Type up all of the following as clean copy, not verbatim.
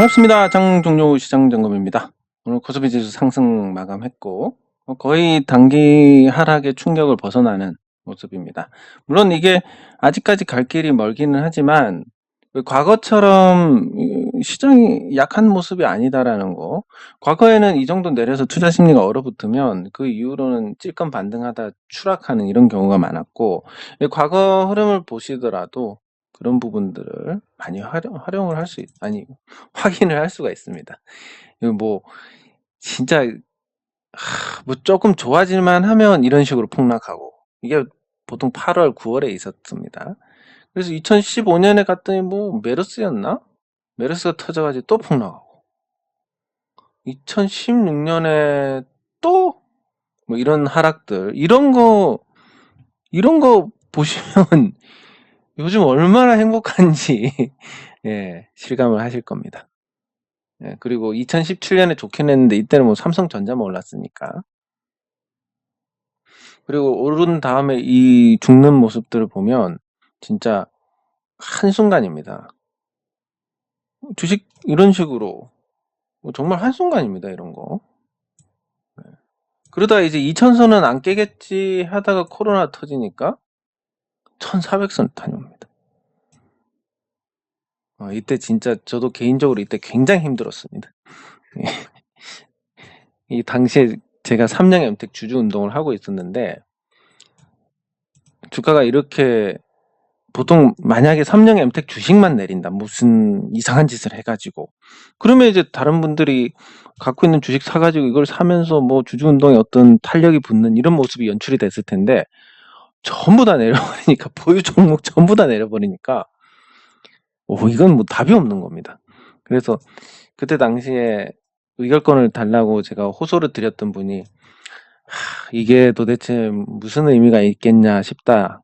반갑습니다. 장종료 시장점검입니다. 오늘 코스피 지수 상승 마감했고 거의 단기 하락의 충격을 벗어나는 모습입니다. 물론 이게 아직까지 갈 길이 멀기는 하지만 과거처럼 시장이 약한 모습이 아니다라는 거. 과거에는 이 정도 내려서 투자 심리가 얼어붙으면 그 이후로는 찔끔 반등하다 추락하는 이런 경우가 많았고, 과거 흐름을 보시더라도 그런 부분들을 많이 활용을 할 수 아니 확인을 할 수가 있습니다. 이거 뭐 진짜 뭐 조금 좋아질만 하면 이런 식으로 폭락하고, 이게 보통 8월, 9월에 있었습니다. 그래서 2015년에 갔더니 뭐 메르스였나? 메르스가 터져가지고 또 폭락하고, 2016년에 또 뭐 이런 하락들, 이런 거 보시면 요즘 얼마나 행복한지 예, 실감을 하실 겁니다. 예, 그리고 2017년에 좋긴 했는데 이때는 뭐 삼성전자만 올랐으니까. 그리고 오른 다음에 이 죽는 모습들을 보면 진짜 한순간입니다. 주식 이런 식으로 정말 한순간입니다, 이런 거. 네. 그러다 이제 2000선은 안 깨겠지 하다가 코로나 터지니까 1400선 다녀옵니다. 이때 진짜 저도 개인적으로 이때 굉장히 힘들었습니다. 이 당시에 제가 3년 엠텍 주주 운동을 하고 있었는데, 주가가 이렇게, 보통 만약에 3년 엠텍 주식만 내린다, 무슨 이상한 짓을 해가지고, 그러면 이제 다른 분들이 갖고 있는 주식 사가지고 이걸 사면서 뭐 주주 운동에 어떤 탄력이 붙는 이런 모습이 연출이 됐을 텐데, 전부 다 내려버리니까, 보유 종목 전부 다 내려버리니까 이건 뭐 답이 없는 겁니다. 그래서 그때 당시에 의결권을 달라고 제가 호소를 드렸던 분이 이게 도대체 무슨 의미가 있겠냐 싶다,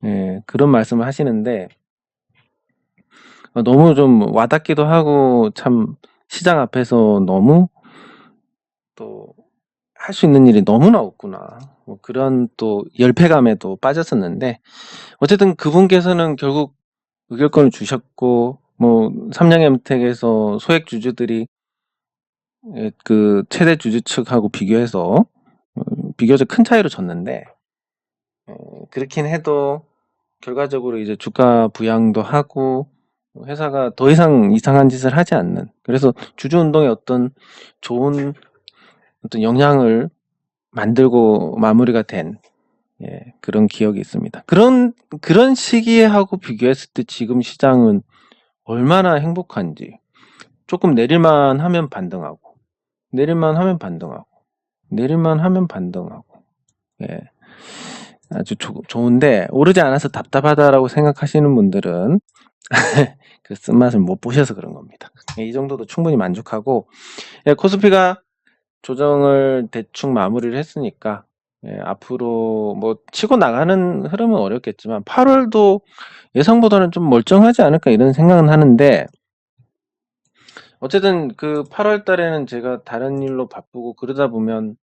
예, 그런 말씀을 하시는데, 너무 좀 와닿기도 하고, 참 시장 앞에서 너무 또 할 수 있는 일이 너무나 없구나, 뭐 그런 또 열패감에도 빠졌었는데, 어쨌든 그분께서는 결국 의결권을 주셨고, 뭐 삼양엠텍에서 소액 주주들이 그 최대 주주 측하고 비교해서 비교적 큰 차이로 졌는데, 그렇긴 해도 결과적으로 이제 주가 부양도 하고 회사가 더 이상 이상한 짓을 하지 않는, 그래서 주주 운동에 어떤 좋은 어떤 영향을 만들고 마무리가 된, 예, 그런 기억이 있습니다. 그런 시기에 하고 비교했을 때 지금 시장은 얼마나 행복한지. 조금 내릴만 하면 반등하고, 내릴만 하면 반등하고, 내릴만 하면 반등하고, 예, 아주 좋은데, 오르지 않아서 답답하다라고 생각하시는 분들은 그 쓴맛을 못 보셔서 그런 겁니다. 이 정도도 충분히 만족하고, 예, 코스피가 조정을 대충 마무리를 했으니까, 예, 앞으로 뭐 치고 나가는 흐름은 어렵겠지만 8월도 예상보다는 좀 멀쩡하지 않을까 이런 생각은 하는데, 어쨌든 그 8월 달에는 제가 다른 일로 바쁘고 그러다 보면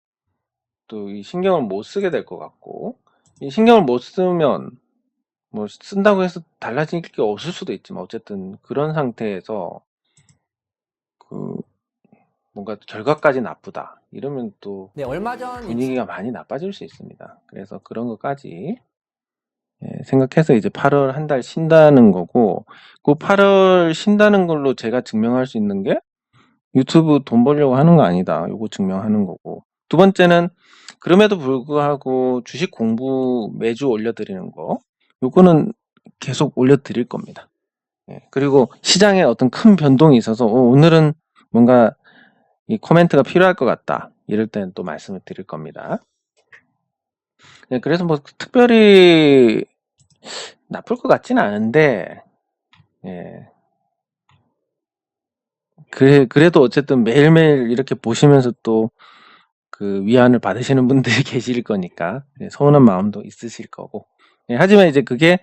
또 이 신경을 못 쓰게 될 것 같고, 이 신경을 못 쓰면 뭐 쓴다고 해서 달라질 게 없을 수도 있지만, 어쨌든 그런 상태에서 그 뭔가 결과까지 나쁘다 이러면 또 네, 얼마 전 분위기가 많이 나빠질 수 있습니다. 그래서 그런 것까지, 예, 생각해서 이제 8월 한 달 쉰다는 거고, 그 8월 쉰다는 걸로 제가 증명할 수 있는 게 유튜브 돈 벌려고 하는 거 아니다, 요거 증명하는 거고, 두 번째는 그럼에도 불구하고 주식 공부 매주 올려드리는 거, 요거는 계속 올려드릴 겁니다. 예, 그리고 시장에 어떤 큰 변동이 있어서 오늘은 뭔가 이 코멘트가 필요할 것 같다, 이럴 때는 또 말씀을 드릴 겁니다. 네, 그래서 뭐 특별히 나쁠 것 같지는 않은데, 예, 그래도 어쨌든 매일매일 이렇게 보시면서 또 그 위안을 받으시는 분들이 계실 거니까, 예, 서운한 마음도 있으실 거고, 예, 하지만 이제 그게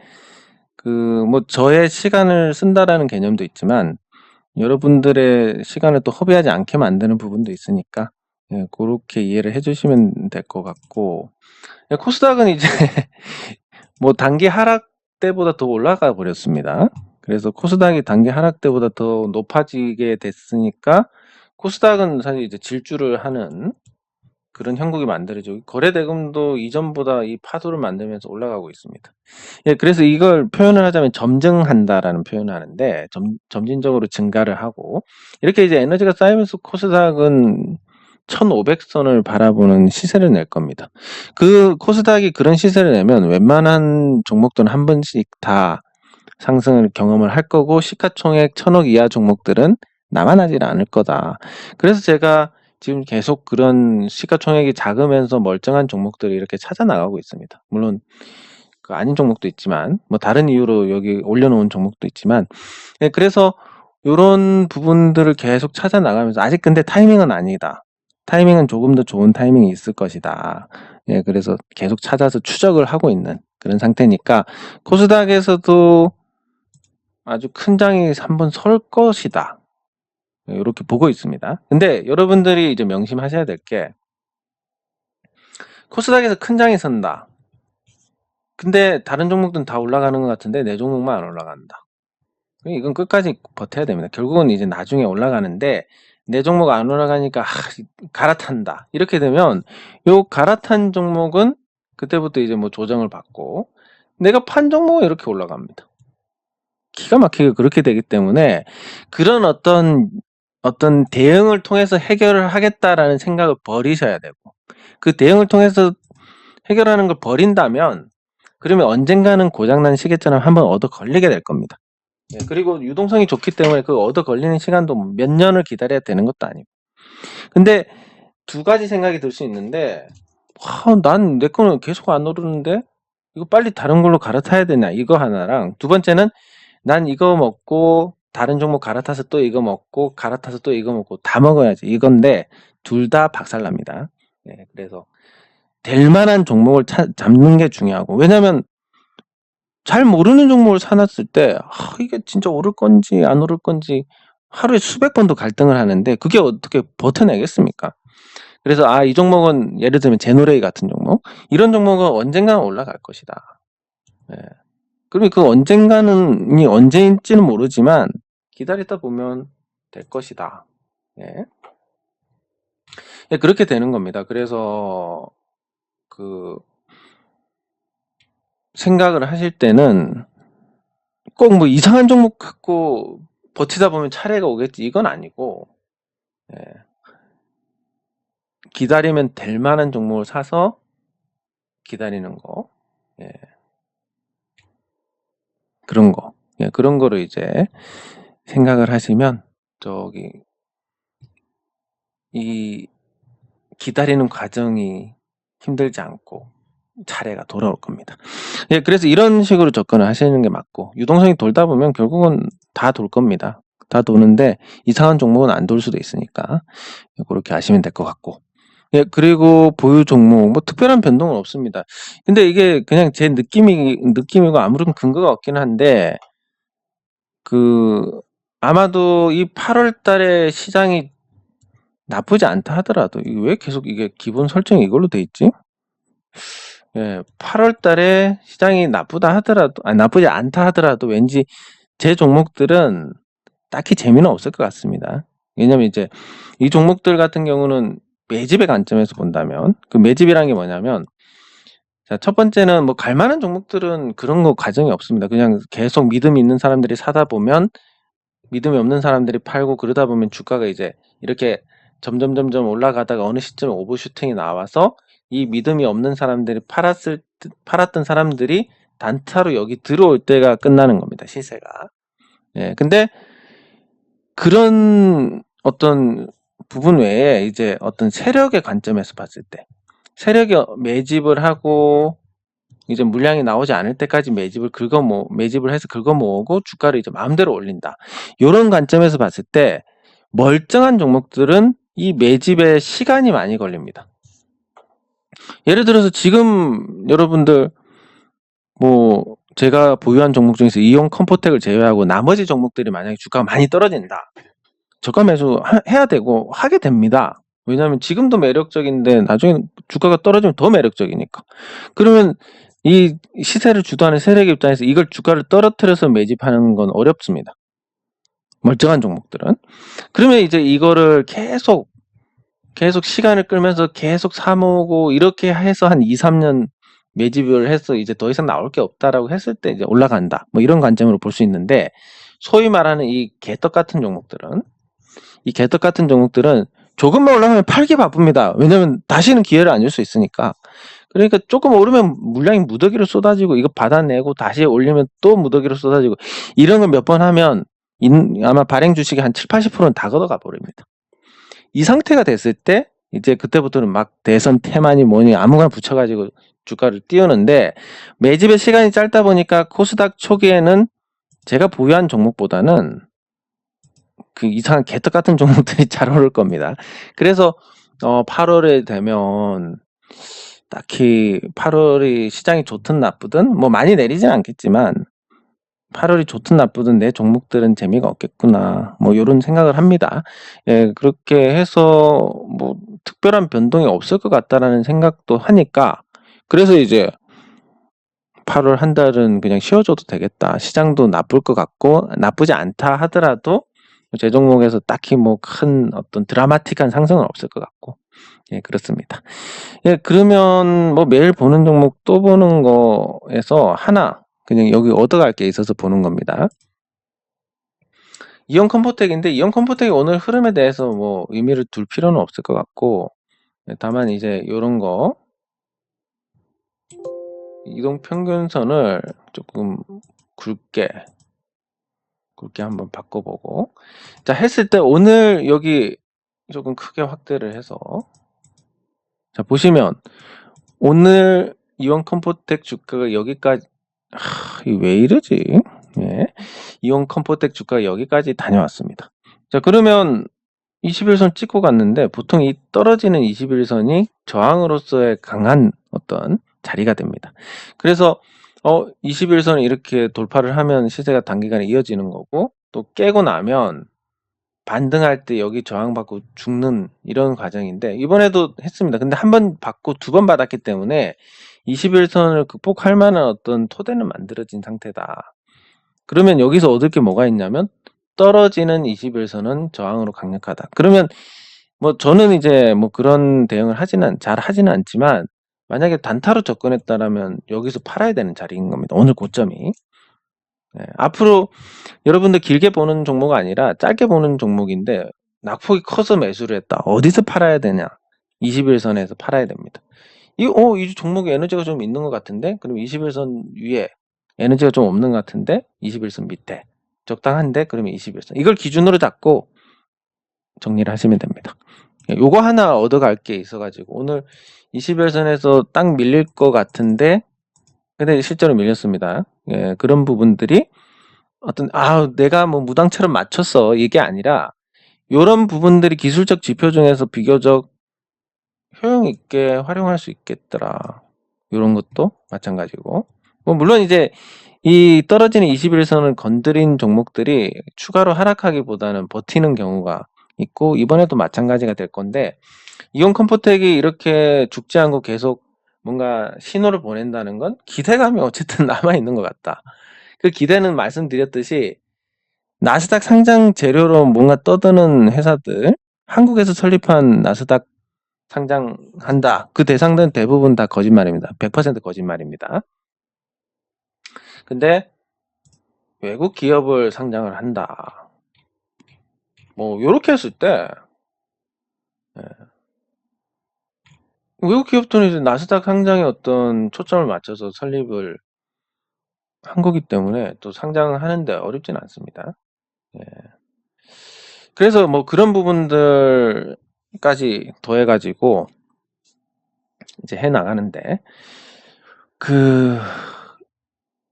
그 뭐 저의 시간을 쓴다라는 개념도 있지만 여러분들의 시간을 또 허비하지 않게 만드는 부분도 있으니까, 예, 그렇게 이해를 해주시면 될 것 같고, 예, 코스닥은 이제 뭐 단기 하락 때보다 더 올라가 버렸습니다. 그래서 코스닥이 단기 하락 때보다 더 높아지게 됐으니까 코스닥은 사실 이제 질주를 하는 그런 형국이 만들어지고 거래대금도 이전보다 이 파도를 만들면서 올라가고 있습니다. 예, 그래서 이걸 표현을 하자면 점증한다라는 표현을 하는데 점진적으로 증가를 하고 이렇게 이제 에너지가 쌓이면서 코스닥은 1500선을 바라보는 시세를 낼 겁니다. 그 코스닥이 그런 시세를 내면 웬만한 종목들은 한 번씩 다 상승을 경험을 할 거고 시가총액 1000억 이하 종목들은 남아나질 않을 거다. 그래서 제가 지금 계속 그런 시가총액이 작으면서 멀쩡한 종목들을 이렇게 찾아 나가고 있습니다. 물론 그 아닌 종목도 있지만 뭐 다른 이유로 여기 올려놓은 종목도 있지만 예, 그래서 요런 부분들을 계속 찾아 나가면서 아직 근데 타이밍은 아니다. 타이밍은 조금 더 좋은 타이밍이 있을 것이다. 예, 그래서 계속 찾아서 추적을 하고 있는 그런 상태니까 코스닥에서도 아주 큰 장이 한번 설 것이다. 이렇게 보고 있습니다. 근데 여러분들이 이제 명심하셔야 될 게 코스닥에서 큰 장이 선다. 근데 다른 종목들은 다 올라가는 것 같은데 내 종목만 안 올라간다. 이건 끝까지 버텨야 됩니다. 결국은 이제 나중에 올라가는데 내 종목 안 올라가니까 갈아탄다. 이렇게 되면 요 갈아탄 종목은 그때부터 이제 뭐 조정을 받고 내가 판 종목은 이렇게 올라갑니다. 기가 막히게 그렇게 되기 때문에 그런 어떤 대응을 통해서 해결을 하겠다라는 생각을 버리셔야 되고 그 대응을 통해서 해결하는 걸 버린다면 그러면 언젠가는 고장난 시계처럼 한번 얻어 걸리게 될 겁니다. 예, 그리고 유동성이 좋기 때문에 그 얻어 걸리는 시간도 몇 년을 기다려야 되는 것도 아니고. 근데 두 가지 생각이 들 수 있는데 난 내 거는 계속 안 오르는데 이거 빨리 다른 걸로 갈아타야 되냐 이거 하나랑 두 번째는 난 이거 먹고 다른 종목 갈아타서 또 이거 먹고 갈아타서 또 이거 먹고 다 먹어야지 이건데 둘 다 박살납니다. 예, 그래서 될 만한 종목을 잡는 게 중요하고 왜냐면 잘 모르는 종목을 사놨을 때 이게 진짜 오를 건지 안 오를 건지 하루에 수백 번도 갈등을 하는데 그게 어떻게 버텨내겠습니까? 그래서 이 종목은 예를 들면 제노레이 같은 종목 이런 종목은 언젠가는 올라갈 것이다. 예. 그러면 그 언젠가는 언제인지는 모르지만 기다리다 보면 될 것이다. 예. 예, 그렇게 되는 겁니다. 그래서 그 생각을 하실 때는 꼭 뭐 이상한 종목 갖고 버티다 보면 차례가 오겠지 이건 아니고 예. 기다리면 될 만한 종목을 사서 기다리는 거 예. 그런 거 예, 그런 거를 이제 생각을 하시면 이 기다리는 과정이 힘들지 않고 차례가 돌아올 겁니다. 예, 그래서 이런 식으로 접근을 하시는 게 맞고 유동성이 돌다 보면 결국은 다 돌 겁니다. 다 도는데 이상한 종목은 안 돌 수도 있으니까 그렇게 아시면 될 것 같고 예, 그리고 보유 종목 뭐 특별한 변동은 없습니다. 근데 이게 그냥 제 느낌이고 아무런 근거가 없긴 한데 아마도 이 8월 달에 시장이 나쁘지 않다 하더라도 이게 왜 계속 이게 기본 설정이 이걸로 돼 있지? 예, 8월 달에 시장이 나쁘지 않다 하더라도 왠지 제 종목들은 딱히 재미는 없을 것 같습니다. 왜냐면 이제 이 종목들 같은 경우는 매집의 관점에서 본다면 그 매집이라는 게 뭐냐면 자, 첫 번째는 뭐 갈만한 종목들은 그런 거 과정이 없습니다. 그냥 계속 믿음이 있는 사람들이 사다 보면 믿음이 없는 사람들이 팔고 그러다 보면 주가가 이제 이렇게 점점 올라가다가 어느 시점에 오버슈팅이 나와서 이 믿음이 없는 사람들이 팔았던 사람들이 단타로 여기 들어올 때가 끝나는 겁니다. 시세가. 예, 근데 그런 어떤 부분 외에 이제 어떤 세력의 관점에서 봤을 때 세력이 매집을 하고 이제 물량이 나오지 않을 때까지 매집을 해서 긁어모으고 주가를 이제 마음대로 올린다. 이런 관점에서 봤을 때 멀쩡한 종목들은 이 매집에 시간이 많이 걸립니다. 예를 들어서 지금 여러분들 뭐 제가 보유한 종목 중에서 이온 컴포텍을 제외하고 나머지 종목들이 만약에 주가가 많이 떨어진다. 저가 매수 해야 되고 하게 됩니다. 왜냐하면 지금도 매력적인데 나중에 주가가 떨어지면 더 매력적이니까. 그러면 이 시세를 주도하는 세력 입장에서 이걸 주가를 떨어뜨려서 매집하는 건 어렵습니다. 멀쩡한 종목들은. 그러면 이제 이거를 계속 시간을 끌면서 계속 사 모으고 이렇게 해서 한 2-3년 매집을 해서 이제 더 이상 나올 게 없다라고 했을 때 이제 올라간다. 뭐 이런 관점으로 볼 수 있는데, 소위 말하는 이 개떡 같은 종목들은 조금만 올라가면 팔기 바쁩니다. 왜냐면 다시는 기회를 안 줄 수 있으니까. 그러니까 조금 오르면 물량이 무더기로 쏟아지고 이거 받아내고 다시 올리면 또 무더기로 쏟아지고 이런 걸 몇 번 하면 아마 발행 주식이 한 70-80%는 다 걷어가 버립니다. 이 상태가 됐을 때 이제 그때부터는 막 대선 테마니 뭐니 아무거나 붙여가지고 주가를 띄우는데, 매집의 시간이 짧다 보니까 코스닥 초기에는 제가 보유한 종목보다는 그 이상한 개떡 같은 종목들이 잘 오를 겁니다. 그래서 8월에 되면 딱히 8월이 시장이 좋든 나쁘든 뭐 많이 내리진 않겠지만 8월이 좋든 나쁘든 내 종목들은 재미가 없겠구나. 뭐 요런 생각을 합니다. 예, 그렇게 해서 뭐 특별한 변동이 없을 것 같다라는 생각도 하니까, 그래서 이제 8월 한 달은 그냥 쉬어줘도 되겠다. 시장도 나쁠 것 같고 나쁘지 않다 하더라도 제 종목에서 딱히 뭐 큰 어떤 드라마틱한 상승은 없을 것 같고, 예, 그렇습니다. 예, 그러면 뭐 매일 보는 종목 또 보는 거에서 하나 그냥 여기 얻어갈 게 있어서 보는 겁니다. 이온 컴포텍인데, 이온 컴포텍이 오늘 흐름에 대해서 뭐 의미를 둘 필요는 없을 것 같고, 다만 이제 요런 거 이동 평균선을 조금 굵게 한번 바꿔보고, 자 했을 때 오늘 여기 조금 크게 확대를 해서, 자 보시면 오늘 이온 컴포텍 주가가 여기까지, 왜 이러지? 예. 이온 컴포텍 주가가 여기까지 다녀왔습니다. 자 그러면 21선 찍고 갔는데, 보통 이 떨어지는 21선이 저항으로서의 강한 어떤 자리가 됩니다. 그래서 21선을 이렇게 돌파를 하면 시세가 단기간에 이어지는 거고, 또 깨고 나면 반등할 때 여기 저항받고 죽는 이런 과정인데, 이번에도 했습니다. 근데 한 번 받고 두 번 받았기 때문에 21선을 극복할 만한 어떤 토대는 만들어진 상태다. 그러면 여기서 얻을 게 뭐가 있냐면, 떨어지는 21선은 저항으로 강력하다. 그러면 뭐 저는 이제 뭐 그런 대응을 잘 하지는 않지만, 만약에 단타로 접근했다라면 여기서 팔아야 되는 자리인 겁니다. 오늘 고점이. 네, 앞으로 여러분들 길게 보는 종목이 아니라 짧게 보는 종목인데 낙폭이 커서 매수를 했다. 어디서 팔아야 되냐? 21선에서 팔아야 됩니다. 이 종목에 에너지가 좀 있는 것 같은데? 그럼 21선 위에 에너지가 좀 없는 것 같은데? 21선 밑에 적당한데? 그러면 21선. 이걸 기준으로 잡고 정리를 하시면 됩니다. 요거 하나 얻어갈 게 있어가지고 오늘 21선에서 딱 밀릴 것 같은데, 근데 실제로 밀렸습니다. 예, 그런 부분들이 어떤 내가 뭐 무당처럼 맞췄어 이게 아니라, 요런 부분들이 기술적 지표 중에서 비교적 효용 있게 활용할 수 있겠더라. 요런 것도 마찬가지고, 뭐 물론 이제 이 떨어지는 21선을 건드린 종목들이 추가로 하락하기보다는 버티는 경우가 있고, 이번에도 마찬가지가 될 건데, 이온 컴포텍이 이렇게 죽지 않고 계속 뭔가 신호를 보낸다는 건 기대감이 어쨌든 남아있는 것 같다. 그 기대는 말씀드렸듯이 나스닥 상장 재료로 뭔가 떠드는 회사들, 한국에서 설립한 나스닥 상장한다. 그 대상들은 대부분 다 거짓말입니다. 100% 거짓말입니다. 근데 외국 기업을 상장을 한다. 뭐 요렇게 했을 때, 예, 외국 기업들은 이제 나스닥 상장에 어떤 초점을 맞춰서 설립을 한 거기 때문에 또 상장을 하는데 어렵진 않습니다. 예. 그래서 뭐 그런 부분들까지 더해가지고 이제 해 나가는데,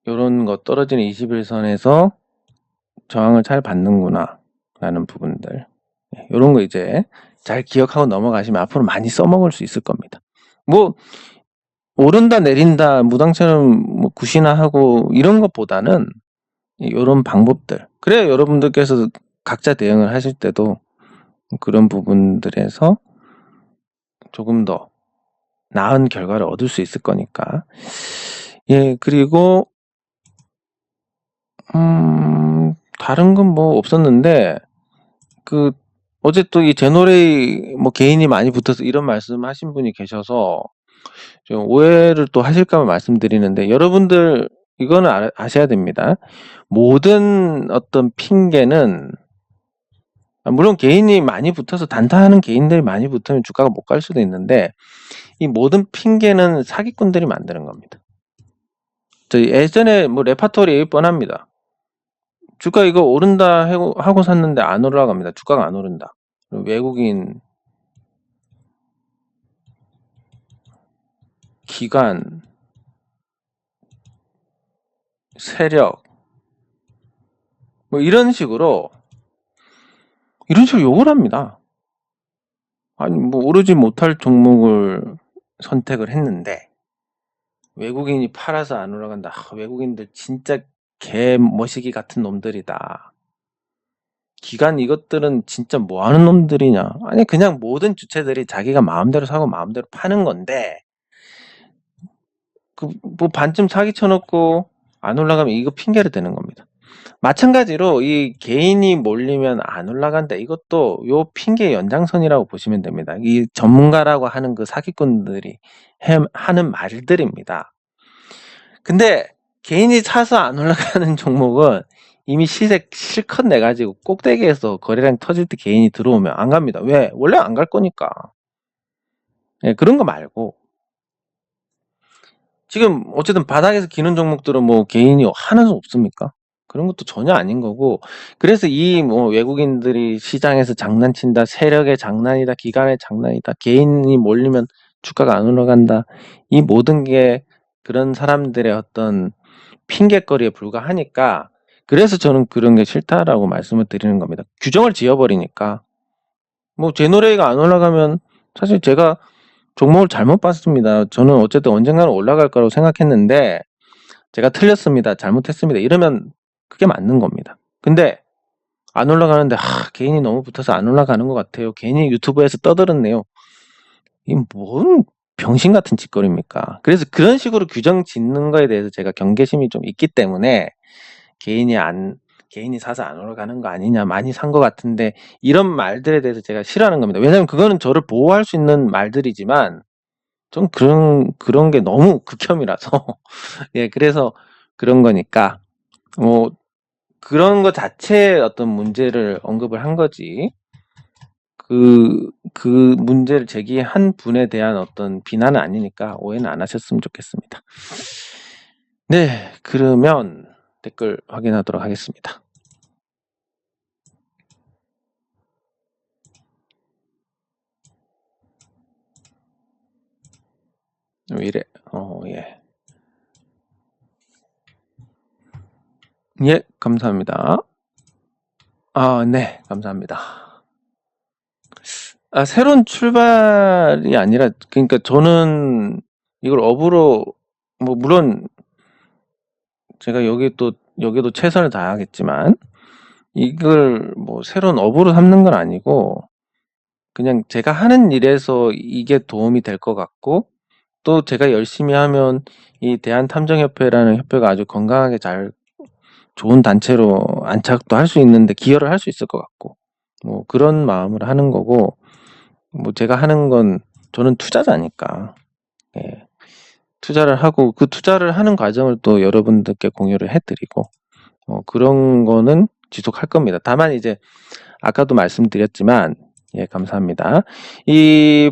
요런 거 떨어지는 21선에서 저항을 잘 받는구나 라는 부분들, 요런 거 이제 잘 기억하고 넘어가시면 앞으로 많이 써먹을 수 있을 겁니다. 뭐 오른다 내린다 무당처럼 뭐 굿이나 하고 이런 것보다는 요런 방법들, 그래야 여러분들께서 각자 대응을 하실 때도 그런 부분들에서 조금 더 나은 결과를 얻을 수 있을 거니까, 예, 그리고 다른 건 뭐 없었는데 어제 또 이 제노레이 뭐 개인이 많이 붙어서 이런 말씀하신 분이 계셔서 좀 오해를 또 하실까 봐 말씀드리는데, 여러분들 이거는 아셔야 됩니다. 모든 어떤 핑계는, 물론 개인이 많이 붙어서 단타하는 개인들이 많이 붙으면 주가가 못 갈 수도 있는데, 이 모든 핑계는 사기꾼들이 만드는 겁니다. 저 예전에 뭐 레파토리 뻔합니다. 주가 이거 오른다 하고 샀는데 안 올라갑니다. 주가가 안 오른다. 외국인 기관 세력 뭐 이런 식으로 욕을 합니다. 아니 뭐 오르지 못할 종목을 선택을 했는데 외국인이 팔아서 안 올라간다. 외국인들 진짜 개머시기 같은 놈들이다. 기관 이것들은 진짜 뭐 하는 놈들이냐. 아니 그냥 모든 주체들이 자기가 마음대로 사고 마음대로 파는 건데, 뭐 반쯤 사기 쳐놓고 안 올라가면 이거 핑계를 대는 겁니다. 마찬가지로 이 개인이 몰리면 안 올라간다, 이것도 요 핑계 연장선이라고 보시면 됩니다. 이 전문가라고 하는 그 사기꾼들이 하는 말들입니다. 근데 개인이 사서 안 올라가는 종목은 이미 시세 실컷 내가지고 꼭대기에서 거래량 터질 때 개인이 들어오면 안 갑니다. 왜? 원래 안 갈 거니까. 예, 그런 거 말고 지금 어쨌든 바닥에서 기는 종목들은 뭐 개인이 하나도 없습니까? 그런 것도 전혀 아닌 거고, 그래서 이 뭐 외국인들이 시장에서 장난친다, 세력의 장난이다, 기관의 장난이다, 개인이 몰리면 주가가 안 올라간다, 이 모든 게 그런 사람들의 어떤 핑계거리에 불과하니까, 그래서 저는 그런 게 싫다라고 말씀을 드리는 겁니다. 규정을 지어버리니까. 뭐 제노레이가 안 올라가면 사실 제가 종목을 잘못 봤습니다. 저는 어쨌든 언젠가는 올라갈 거라고 생각했는데 제가 틀렸습니다. 잘못했습니다. 이러면 그게 맞는 겁니다. 근데 안 올라가는데 개인이 너무 붙어서 안 올라가는 것 같아요. 괜히 유튜브에서 떠들었네요. 이 뭔 병신 같은 짓거리입니까? 그래서 그런 식으로 규정 짓는 거에 대해서 제가 경계심이 좀 있기 때문에 개인이 사서 안 올라가는 거 아니냐, 많이 산 것 같은데, 이런 말들에 대해서 제가 싫어하는 겁니다. 왜냐하면 그거는 저를 보호할 수 있는 말들이지만 좀 그런 게 너무 극혐이라서 예, 그래서 그런 거니까 뭐 그런 거 자체의 어떤 문제를 언급을 한 거지, 그 문제를 제기한 분에 대한 어떤 비난은 아니니까 오해는 안 하셨으면 좋겠습니다. 네, 그러면 댓글 확인하도록 하겠습니다. 이래, 예. 예, 감사합니다. 네, 감사합니다. 새로운 출발이 아니라, 그러니까 저는 이걸 업으로, 뭐, 물론 제가 여기도 최선을 다하겠지만, 이걸 뭐 새로운 업으로 삼는 건 아니고, 그냥 제가 하는 일에서 이게 도움이 될 것 같고, 또 제가 열심히 하면 이 대한탐정협회라는 협회가 아주 건강하게 좋은 단체로 안착도 할 수 있는데 기여를 할 수 있을 것 같고, 뭐 그런 마음으로 하는 거고, 뭐 제가 하는 건 저는 투자자니까, 예, 투자를 하고 그 투자를 하는 과정을 또 여러분들께 공유를 해드리고, 그런 거는 지속할 겁니다. 다만 이제 아까도 말씀드렸지만, 예, 감사합니다. 이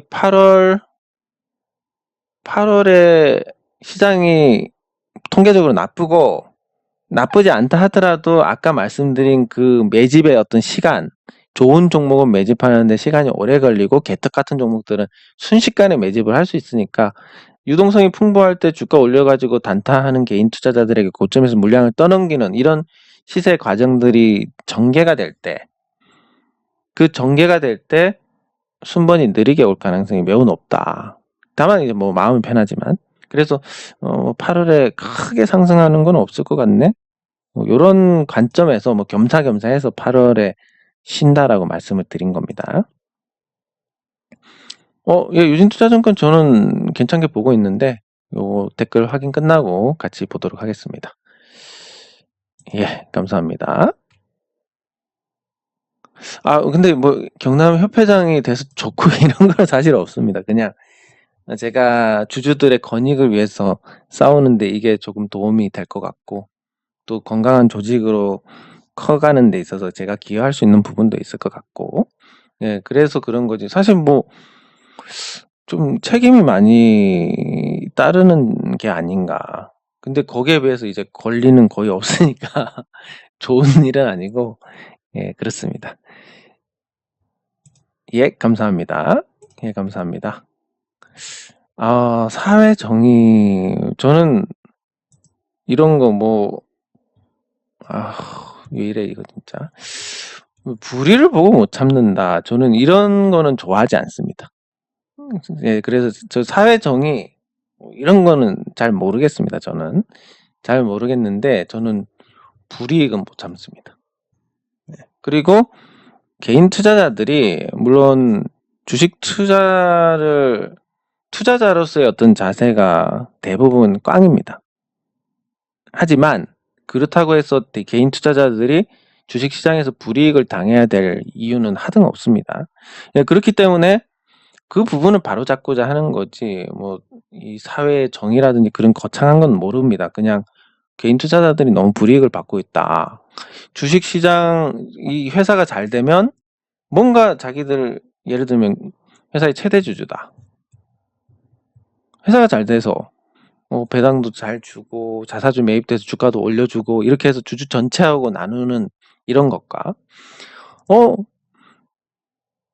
8월에 시장이 통계적으로 나쁘지 않다 하더라도 아까 말씀드린 그 매집의 어떤 시간, 좋은 종목은 매집하는데 시간이 오래 걸리고 개특 같은 종목들은 순식간에 매집을 할 수 있으니까, 유동성이 풍부할 때 주가 올려가지고 단타하는 개인 투자자들에게 고점에서 물량을 떠넘기는 이런 시세 과정들이 전개가 될 때, 순번이 느리게 올 가능성이 매우 높다. 다만 이제 뭐 마음은 편하지만, 그래서 8월에 크게 상승하는 건 없을 것 같네. 이런 관점에서 뭐 겸사겸사해서 8월에 쉰다라고 말씀을 드린 겁니다. 예, 유진투자증권 저는 괜찮게 보고 있는데, 요 댓글 확인 끝나고 같이 보도록 하겠습니다. 예, 감사합니다. 근데 뭐 경남 협회장이 돼서 좋고 이런 건 사실 없습니다. 그냥 제가 주주들의 권익을 위해서 싸우는데 이게 조금 도움이 될 것 같고, 또 건강한 조직으로 커가는 데 있어서 제가 기여할 수 있는 부분도 있을 것 같고, 예, 그래서 그런 거지. 사실 뭐 좀 책임이 많이 따르는 게 아닌가. 근데 거기에 비해서 이제 권리는 거의 없으니까 좋은 일은 아니고, 예, 그렇습니다. 예, 감사합니다. 예, 감사합니다. 사회 정의, 저는 이런 거 뭐, 왜 이래, 이거 진짜. 불의를 보고 못 참는다. 저는 이런 거는 좋아하지 않습니다. 예, 그래서 저 사회 정의, 이런 거는 잘 모르겠습니다. 저는 잘 모르겠는데, 저는 불이익은 못 참습니다. 그리고 개인 투자자들이 물론 주식 투자자로서의 어떤 자세가 대부분 꽝입니다. 하지만 그렇다고 해서 개인 투자자들이 주식시장에서 불이익을 당해야 될 이유는 하등 없습니다. 예, 그렇기 때문에 그 부분을 바로잡고자 하는 거지, 뭐 이 사회의 정의라든지 그런 거창한 건 모릅니다. 그냥 개인 투자자들이 너무 불이익을 받고 있다. 주식시장, 이 회사가 잘 되면 뭔가 자기들, 예를 들면 회사의 최대 주주다. 회사가 잘 돼서 배당도 잘 주고 자사주 매입돼서 주가도 올려주고 이렇게 해서 주주 전체하고 나누는 이런 것과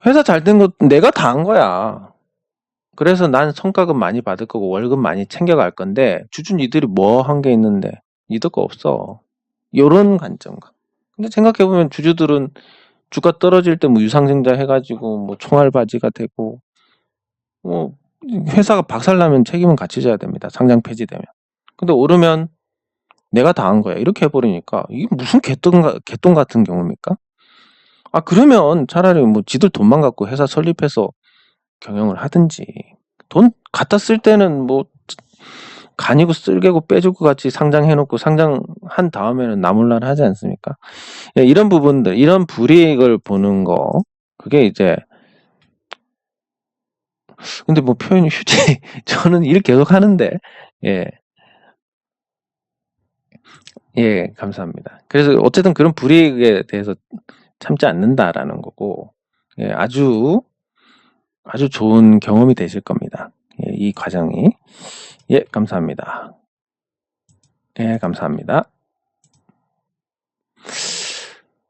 회사 잘 된 것 내가 다 한 거야. 그래서 난 성과급 많이 받을 거고 월급 많이 챙겨갈 건데 주주 니들이 뭐 한 게 있는데 니들 거 없어. 요런 관점과. 근데 생각해보면 주주들은 주가 떨어질 때 뭐 유상증자 해가지고 뭐 총알바지가 되고, 뭐 회사가 박살나면 책임은 같이 져야 됩니다. 상장 폐지되면. 근데 오르면 내가 다 한 거야. 이렇게 해버리니까 이게 무슨 개똥 같은 경우입니까? 그러면 차라리 뭐 지들 돈만 갖고 회사 설립해서 경영을 하든지, 돈 갖다 쓸 때는 뭐 간이고 쓸개고 빼주고 같이 상장해놓고 상장한 다음에는 나몰라라 하지 않습니까? 예, 이런 부분들, 이런 불이익을 보는 거, 그게 이제, 근데 뭐 표현이 휴지, 저는 일 계속 하는데, 예, 예, 감사합니다. 그래서 어쨌든 그런 불이익에 대해서 참지 않는다라는 거고, 예, 아주 좋은 경험이 되실 겁니다. 예, 이 과정이. 예, 감사합니다. 예, 감사합니다.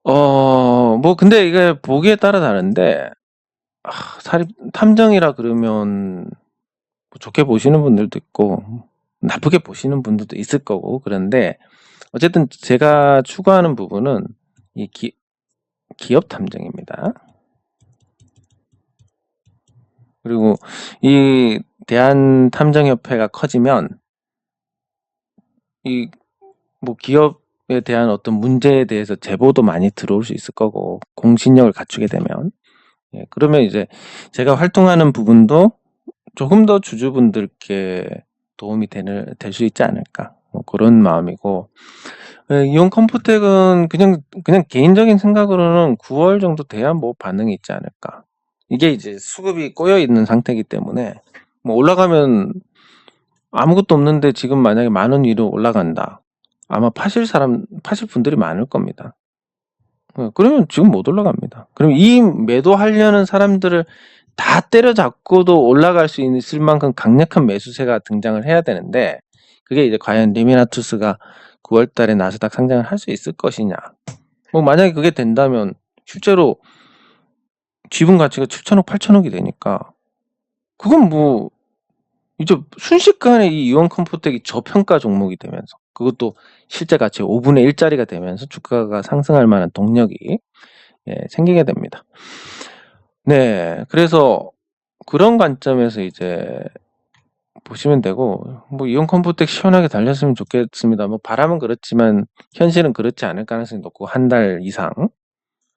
뭐 근데 이게 보기에 따라 다른데, 사립 탐정이라 그러면 뭐 좋게 보시는 분들도 있고 나쁘게 보시는 분들도 있을 거고, 그런데 어쨌든 제가 추구하는 부분은 이 기업 탐정입니다. 그리고 이 대한탐정협회가 커지면 이 뭐 기업에 대한 어떤 문제에 대해서 제보도 많이 들어올 수 있을 거고, 공신력을 갖추게 되면, 예, 그러면 이제 제가 활동하는 부분도 조금 더 주주분들께 도움이 될 수 있지 않을까, 뭐 그런 마음이고, 예, 이온 컴포텍은 그냥 개인적인 생각으로는 9월 정도 돼야 뭐 반응이 있지 않을까. 이게 이제 수급이 꼬여 있는 상태이기 때문에 뭐 올라가면 아무것도 없는데 지금 만약에 10,000원 위로 올라간다. 아마 파실 분들이 많을 겁니다. 그러면 지금 못 올라갑니다. 그럼 이 매도하려는 사람들을 다 때려잡고도 올라갈 수 있을 만큼 강력한 매수세가 등장을 해야 되는데, 그게 이제 과연 리미나투스가 9월 달에 나스닥 상장을 할 수 있을 것이냐. 뭐 만약에 그게 된다면 실제로 지분 가치가 7천억, 8천억이 되니까 그건 뭐 이제 순식간에 이 이원 컴포텍이 저평가 종목이 되면서, 그것도 실제 가치 5분의 1짜리가 되면서 주가가 상승할 만한 동력이, 예, 생기게 됩니다. 네, 그래서 그런 관점에서 이제 보시면 되고, 뭐 이온 컴포텍 시원하게 달렸으면 좋겠습니다. 뭐 바람은 그렇지만 현실은 그렇지 않을 가능성이 높고, 한 달 이상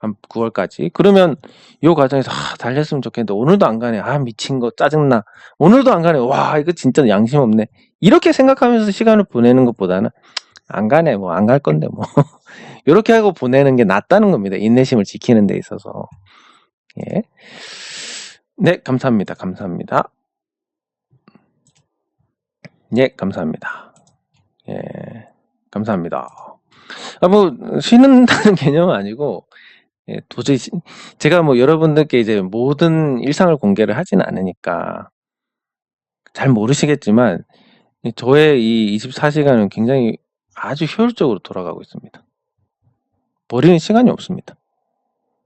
한 9월까지. 그러면 요 과정에서 달렸으면 좋겠는데 오늘도 안 가네. 미친 거 짜증나. 오늘도 안 가네. 와, 이거 진짜 양심 없네. 이렇게 생각하면서 시간을 보내는 것보다는 안 가네. 뭐 안 갈 건데 뭐. 요렇게 하고 보내는 게 낫다는 겁니다. 인내심을 지키는 데 있어서. 예. 네, 감사합니다. 감사합니다. 예, 감사합니다. 예, 감사합니다. 뭐 쉬는다는 개념은 아니고, 예, 도저히 제가 뭐 여러분들께 이제 모든 일상을 공개를 하지는 않으니까 잘 모르시겠지만 저의 이 24시간은 굉장히 아주 효율적으로 돌아가고 있습니다. 버리는 시간이 없습니다.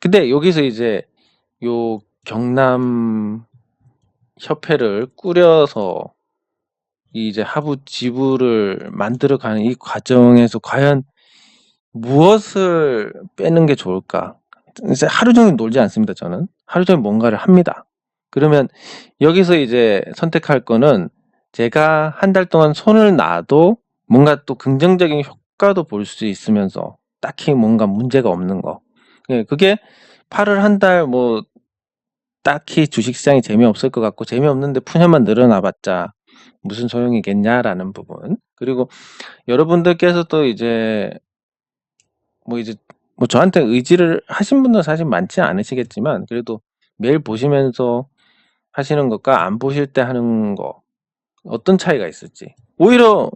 근데 여기서 이제 요 경남 협회를 꾸려서 이제 하부 지부를 만들어가는 이 과정에서 과연 무엇을 빼는 게 좋을까? 이제 하루 종일 놀지 않습니다, 저는. 하루 종일 뭔가를 합니다. 그러면 여기서 이제 선택할 거는 제가 한 달 동안 손을 놔도 뭔가 또 긍정적인 효과도 볼 수 있으면서 딱히 뭔가 문제가 없는 거. 예, 그게 8월 한 달 뭐 딱히 주식시장이 재미없을 것 같고 재미없는데 푸념만 늘어나봤자 무슨 소용이겠냐라는 부분. 그리고 여러분들께서도 이제 뭐 저한테 의지를 하신 분들은 사실 많지 않으시겠지만 그래도 매일 보시면서 하시는 것과 안 보실 때 하는 거 어떤 차이가 있을지. 오히려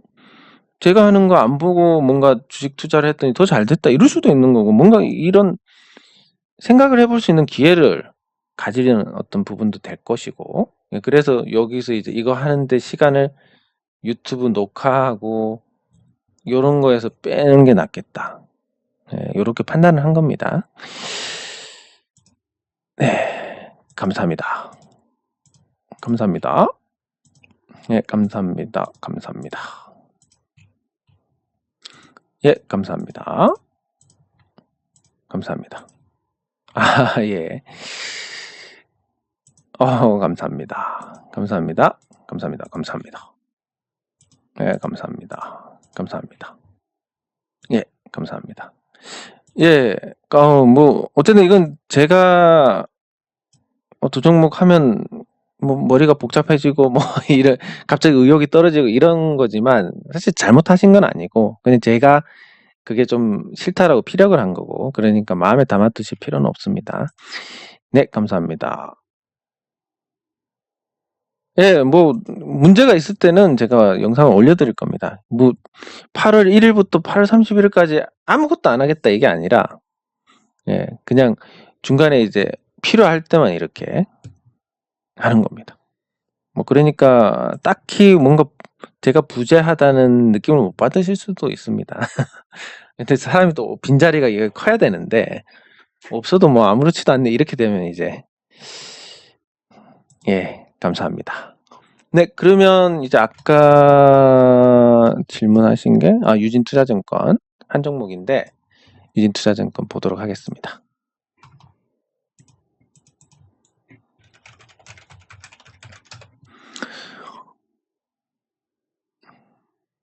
제가 하는 거 안 보고 뭔가 주식 투자를 했더니 더 잘 됐다 이럴 수도 있는 거고 뭔가 이런 생각을 해볼 수 있는 기회를 가지려는 어떤 부분도 될 것이고. 예, 그래서 여기서 이제 이거 하는데 시간을 유튜브 녹화하고 요런 거에서 빼는 게 낫겠다. 예, 요렇게 판단을 한 겁니다. 네, 감사합니다. 감사합니다. 예, 감사합니다. 감사합니다. 예, 감사합니다. 감사합니다. 예. 감사합니다. 감사합니다. 감사합니다. 감사합니다. 예, 감사합니다. 감사합니다. 예, 감사합니다. 예, 뭐 어쨌든 이건 제가 두 종목 하면 뭐 머리가 복잡해지고 뭐 이런 갑자기 의욕이 떨어지고 이런 거지만 사실 잘못하신 건 아니고 그냥 제가 그게 좀 싫다라고 피력을 한 거고 그러니까 마음에 담아두실 필요는 없습니다. 네, 감사합니다. 예, 뭐 문제가 있을 때는 제가 영상을 올려드릴 겁니다. 뭐 8월 1일부터 8월 31일까지 아무것도 안 하겠다 이게 아니라 예, 그냥 중간에 이제 필요할 때만 이렇게 하는 겁니다. 뭐 그러니까 딱히 뭔가 제가 부재하다는 느낌을 못 받으실 수도 있습니다. 근데 사람이 또 빈자리가 이게 커야 되는데 없어도 뭐 아무렇지도 않네 이렇게 되면 이제 예, 감사합니다. 네, 그러면 이제 아까 질문하신 게 유진투자증권 한 종목인데 유진투자증권 보도록 하겠습니다.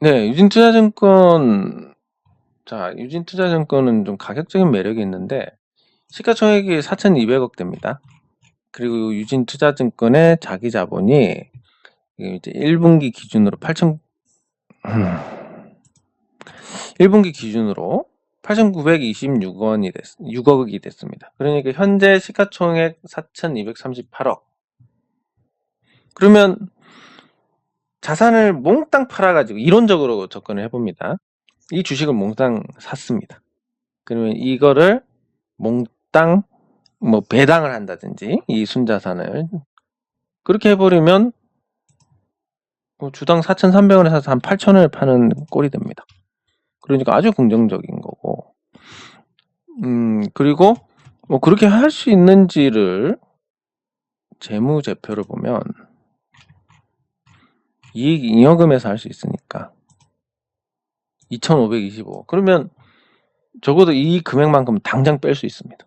네, 유진투자증권 유진투자증권은 좀 가격적인 매력이 있는데 시가총액이 4,200억대입니다. 그리고 유진투자증권의 자기 자본이 이제 1분기 기준으로 1분기 기준으로 8,926억이 됐습니다. 그러니까 현재 시가총액 4,238억. 그러면 자산을 몽땅 팔아가지고 이론적으로 접근을 해봅니다. 이 주식을 몽땅 샀습니다. 그러면 이거를 몽땅 뭐 배당을 한다든지 이 순자산을 그렇게 해버리면 주당 4,300원에 사서 한 8,000원에 파는 꼴이 됩니다. 그러니까 아주 긍정적인 거고 그리고 뭐 그렇게 할 수 있는지를 재무제표를 보면 이익 잉여금에서 할 수 있으니까 2,525 그러면 적어도 이 금액만큼 당장 뺄 수 있습니다.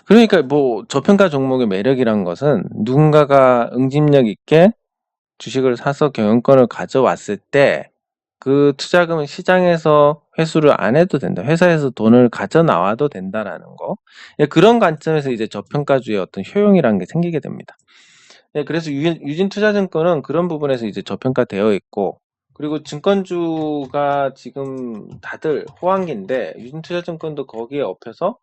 그러니까 뭐 저평가 종목의 매력이란 것은 누군가가 응집력 있게 주식을 사서 경영권을 가져왔을 때 그 투자금은 시장에서 회수를 안 해도 된다. 회사에서 돈을 가져 나와도 된다라는 거. 예, 그런 관점에서 이제 저평가주의 어떤 효용이라는 게 생기게 됩니다. 예, 그래서 유진투자증권은 그런 부분에서 이제 저평가되어 있고, 그리고 증권주가 지금 다들 호황기인데 유진투자증권도 거기에 업혀서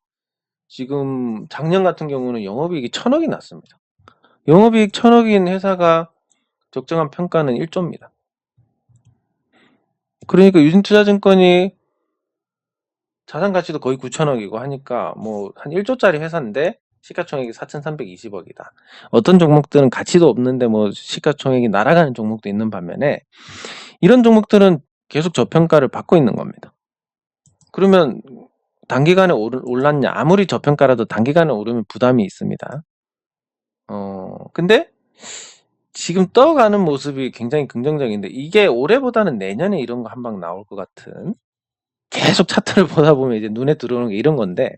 지금 작년 같은 경우는 영업이익이 1,000억이 났습니다. 영업이익 1,000억인 회사가 적정한 평가는 1조입니다. 그러니까 유진투자증권이 자산 가치도 거의 9,000억이고 하니까 뭐 한 1조짜리 회사인데 시가총액이 4,320억이다. 어떤 종목들은 가치도 없는데 뭐 시가총액이 날아가는 종목도 있는 반면에 이런 종목들은 계속 저평가를 받고 있는 겁니다. 그러면 단기간에 올랐냐? 아무리 저평가라도 단기간에 오르면 부담이 있습니다. 근데 지금 떠가는 모습이 굉장히 긍정적인데 이게 올해보다는 내년에 이런 거 한 방 나올 것 같은, 계속 차트를 보다 보면 이제 눈에 들어오는 게 이런 건데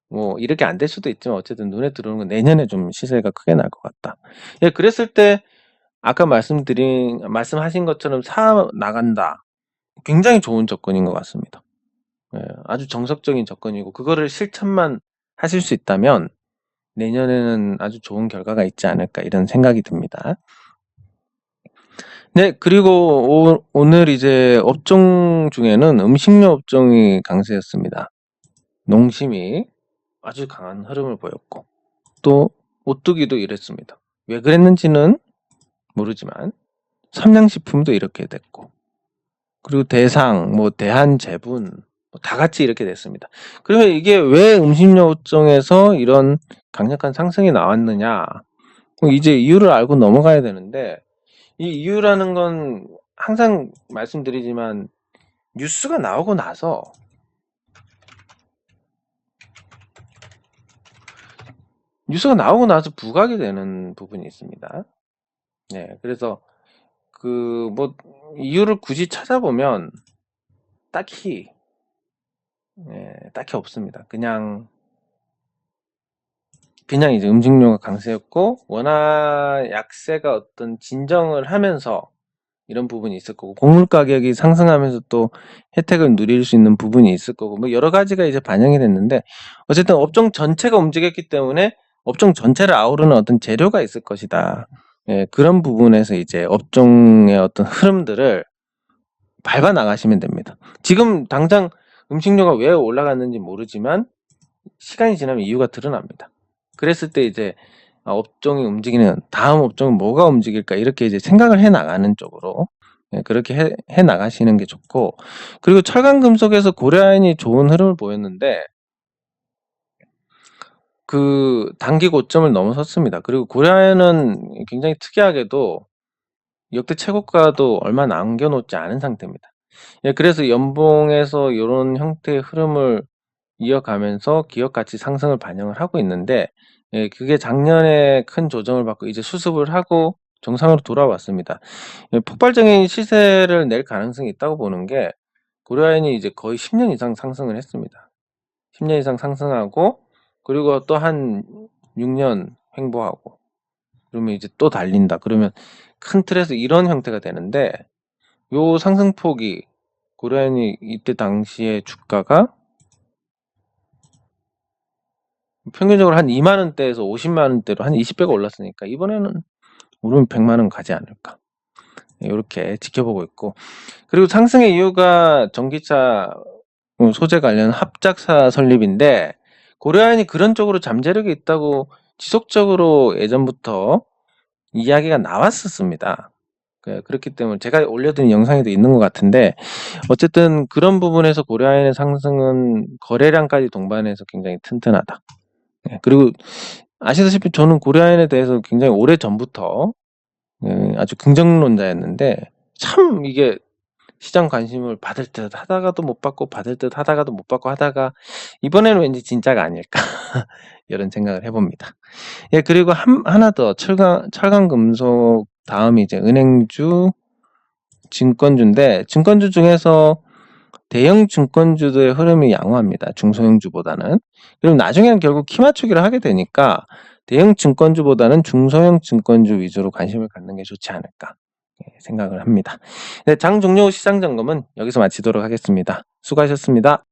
뭐 이렇게 안 될 수도 있지만 어쨌든 눈에 들어오는 건 내년에 좀 시세가 크게 날 것 같다. 예, 그랬을 때 아까 말씀하신 것처럼 사 나간다. 굉장히 좋은 접근인 것 같습니다. 예, 아주 정석적인 접근이고 그거를 실천만 하실 수 있다면 내년에는 아주 좋은 결과가 있지 않을까 이런 생각이 듭니다. 네, 그리고 오늘 이제 업종 중에는 음식료 업종이 강세였습니다. 농심이 아주 강한 흐름을 보였고 또 오뚜기도 이랬습니다. 왜 그랬는지는 모르지만 삼양식품도 이렇게 됐고 그리고 대상, 뭐 대한제분 다 같이 이렇게 됐습니다. 그러면 이게 왜 음식료 업종에서 이런 강력한 상승이 나왔느냐? 이제 이유를 알고 넘어가야 되는데 이 이유라는 건 항상 말씀드리지만 뉴스가 나오고 나서 부각이 되는 부분이 있습니다. 네, 그래서 그 뭐 이유를 굳이 찾아보면 딱히 없습니다. 그냥 이제 음식료가 강세였고 원화 약세가 어떤 진정을 하면서 이런 부분이 있을 거고 곡물 가격이 상승하면서 또 혜택을 누릴 수 있는 부분이 있을 거고 뭐 여러 가지가 이제 반영이 됐는데 어쨌든 업종 전체가 움직였기 때문에 업종 전체를 아우르는 어떤 재료가 있을 것이다. 예, 그런 부분에서 이제 업종의 어떤 흐름들을 밟아 나가시면 됩니다. 지금 당장 음식료가 왜 올라갔는지 모르지만 시간이 지나면 이유가 드러납니다. 그랬을 때 이제 업종이 움직이는 다음 업종은 뭐가 움직일까 이렇게 이제 생각을 해 나가는 쪽으로 그렇게 해 나가시는 게 좋고, 그리고 철강금속에서 고려아연이 좋은 흐름을 보였는데 그 단기 고점을 넘어섰습니다. 그리고 고려아연은 굉장히 특이하게도 역대 최고가도 얼마 남겨놓지 않은 상태입니다. 예, 그래서 연봉에서 이런 형태의 흐름을 이어가면서 기업 가치 상승을 반영을 하고 있는데 예, 그게 작년에 큰 조정을 받고 이제 수습을 하고 정상으로 돌아왔습니다. 예, 폭발적인 시세를 낼 가능성이 있다고 보는 게 고려아연이 이제 거의 10년 이상 상승을 했습니다. 10년 이상 상승하고 그리고 또 한 6년 횡보하고 그러면 이제 또 달린다. 그러면 큰 틀에서 이런 형태가 되는데 요 상승폭이 고려아연이 이때 당시에 주가가 평균적으로 한 2만 원대에서 50만 원대로 한 20배가 올랐으니까 이번에는 오르면 100만 원 가지 않을까. 이렇게 지켜보고 있고, 그리고 상승의 이유가 전기차 소재 관련 합작사 설립인데 고려아연이 그런 쪽으로 잠재력이 있다고 지속적으로 예전부터 이야기가 나왔었습니다. 그렇기 때문에 제가 올려드린 영상에도 있는 것 같은데 어쨌든 그런 부분에서 고려아연의 상승은 거래량까지 동반해서 굉장히 튼튼하다. 그리고 아시다시피 저는 고려아연에 대해서 굉장히 오래전부터 아주 긍정론자였는데 참 이게 시장 관심을 받을 듯 하다가도 못 받고 받을 듯 하다가도 못 받고 하다가 이번에는 왠지 진짜가 아닐까 이런 생각을 해봅니다. 예, 그리고 하나 더 철강금속 다음이 이제 은행주, 증권주인데 증권주 중에서 대형 증권주들의 흐름이 양호합니다. 중소형주보다는. 그럼 나중에는 결국 키 맞추기를 하게 되니까 대형 증권주보다는 중소형 증권주 위주로 관심을 갖는 게 좋지 않을까. 생각을 합니다. 네, 장 종료 시장 점검은 여기서 마치도록 하겠습니다. 수고하셨습니다.